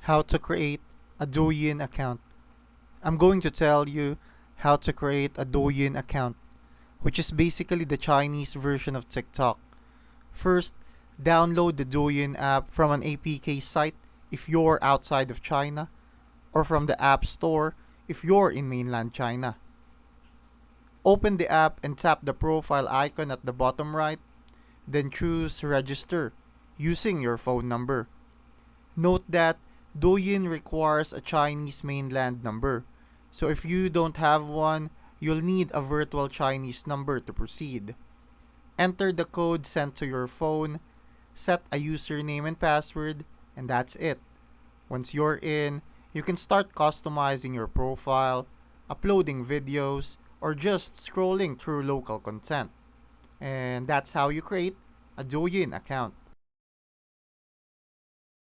How to create a Douyin account. I'm going to tell you how to create a Douyin account, which is basically the Chinese version of TikTok. First, download the Douyin app from an APK site if you're outside of China, or from the App Store if you're in mainland China. Open the app and tap the profile icon at the bottom right, then choose Register using your phone number. Note that Douyin requires a Chinese mainland number, so if you don't have one, you'll need a virtual Chinese number to proceed. Enter the code sent to your phone, set a username and password, and that's it. Once you're in, you can start customizing your profile, uploading videos, or just scrolling through local content. And that's how you create a Douyin account.